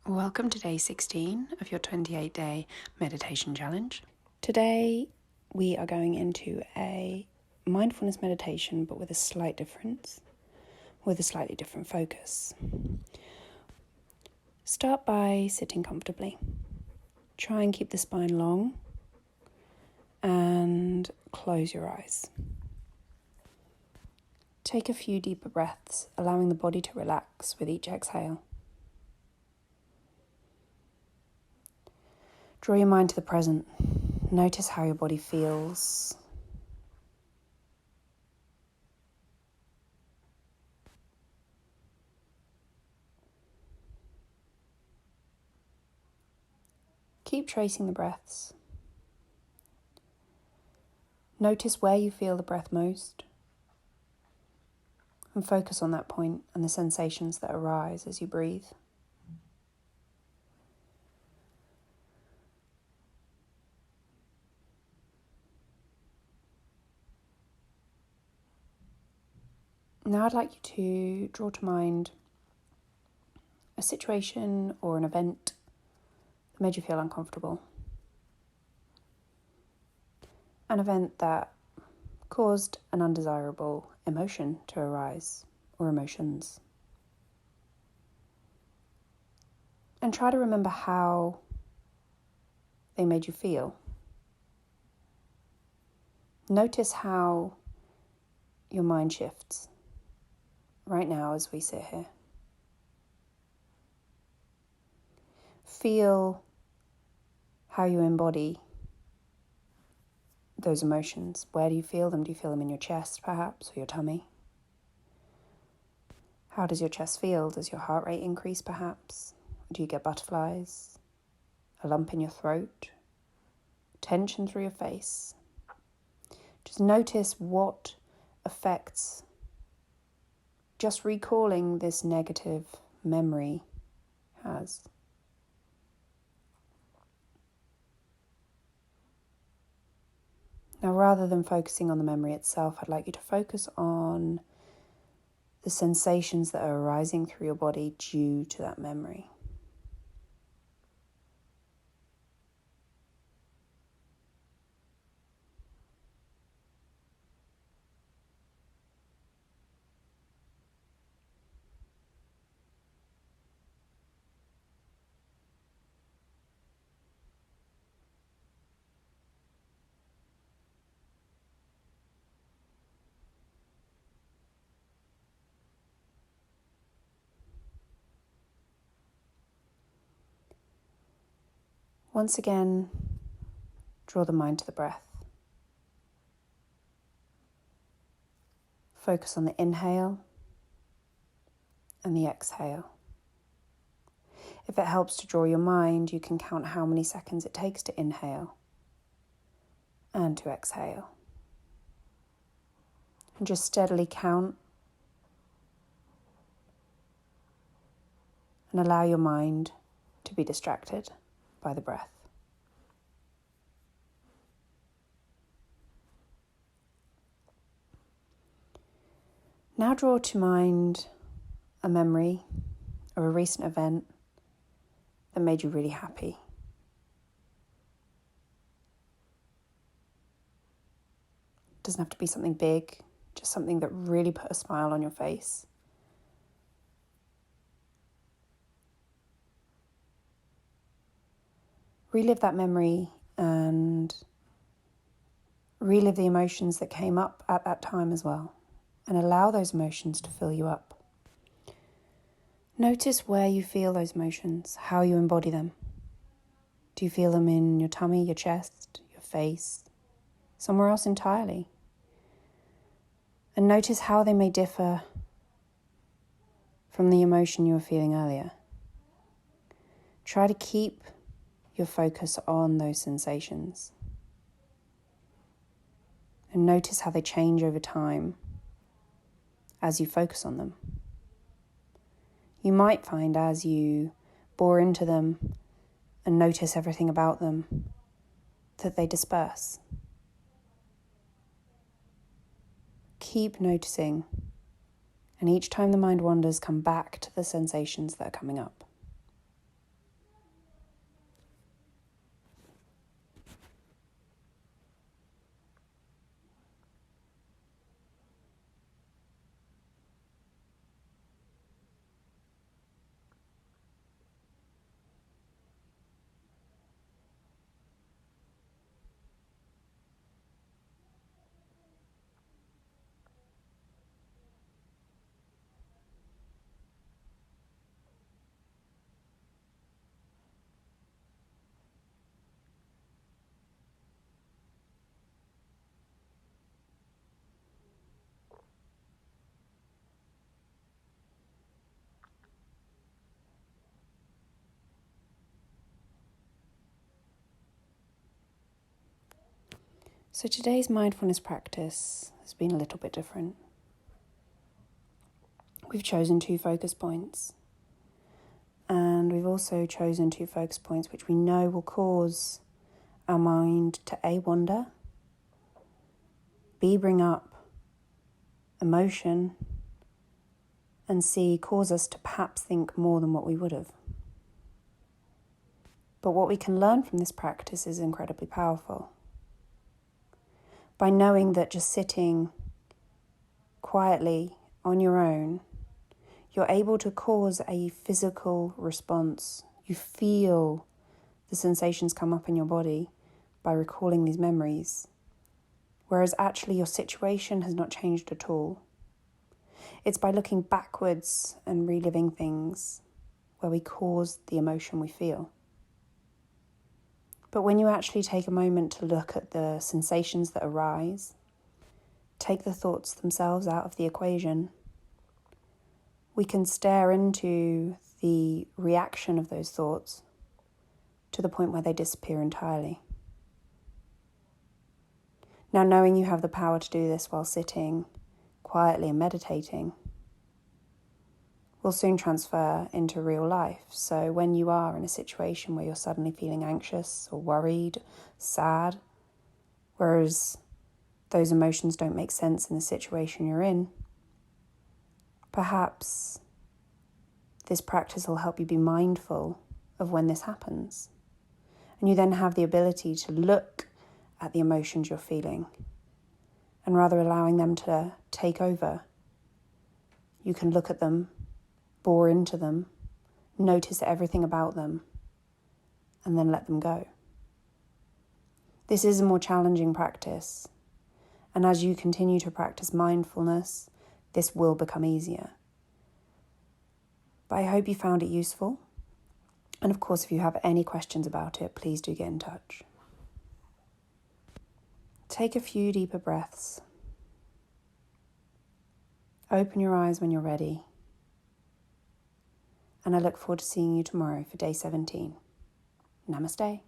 Welcome to day 16 of your 28-day meditation challenge. Today we are going into a mindfulness meditation, but with a slight difference, with a slightly different focus. Start by sitting comfortably. Try and keep the spine long and close your eyes. Take a few deeper breaths, allowing the body to relax with each exhale. Draw your mind to the present. Notice how your body feels. Keep tracing the breaths. Notice where you feel the breath most, and focus on that point and the sensations that arise as you breathe. Now I'd like you to draw to mind a situation or an event that made you feel uncomfortable. An event that caused an undesirable emotion to arise, or emotions. And try to remember how they made you feel. Notice how your mind shifts right now as we sit here. Feel how you embody those emotions. Where do you feel them? Do you feel them in your chest, perhaps, or your tummy? How does your chest feel? Does your heart rate increase, perhaps? Do you get butterflies? A lump in your throat? Tension through your face? Just notice what effects just recalling this negative memory has. Now, rather than focusing on the memory itself, I'd like you to focus on the sensations that are arising through your body due to that memory. Once again, draw the mind to the breath. Focus on the inhale and the exhale. If it helps to draw your mind, you can count how many seconds it takes to inhale and to exhale. And just steadily count and allow your mind to be distracted by the breath. Now draw to mind a memory or a recent event that made you really happy. It doesn't have to be something big, just something that really put a smile on your face. Relive that memory and relive the emotions that came up at that time as well, and allow those emotions to fill you up. Notice where you feel those emotions, how you embody them. Do you feel them in your tummy, your chest, your face, somewhere else entirely? And notice how they may differ from the emotion you were feeling earlier. Try to keep your focus on those sensations. And notice how they change over time as you focus on them. You might find as you bore into them and notice everything about them that they disperse. Keep noticing, and each time the mind wanders, come back to the sensations that are coming up. So today's mindfulness practice has been a little bit different. We've chosen 2 focus points, and we've also chosen 2 focus points which we know will cause our mind to A, wander, B, bring up emotion, and C, cause us to perhaps think more than what we would have. But what we can learn from this practice is incredibly powerful. By knowing that just sitting quietly on your own, you're able to cause a physical response. You feel the sensations come up in your body by recalling these memories, whereas actually your situation has not changed at all. It's by looking backwards and reliving things where we cause the emotion we feel. But when you actually take a moment to look at the sensations that arise, take the thoughts themselves out of the equation, we can stare into the reaction of those thoughts to the point where they disappear entirely. Now, knowing you have the power to do this while sitting quietly and meditating will soon transfer into real life. So when you are in a situation where you're suddenly feeling anxious or worried, sad, whereas those emotions don't make sense in the situation you're in, perhaps this practice will help you be mindful of when this happens. And you then have the ability to look at the emotions you're feeling and rather allowing them to take over. You can look at them, bore into them, notice everything about them, and then let them go. This is a more challenging practice, and as you continue to practice mindfulness, this will become easier. But I hope you found it useful, and of course, if you have any questions about it, please do get in touch. Take a few deeper breaths. Open your eyes when you're ready. And I look forward to seeing you tomorrow for day 17. Namaste.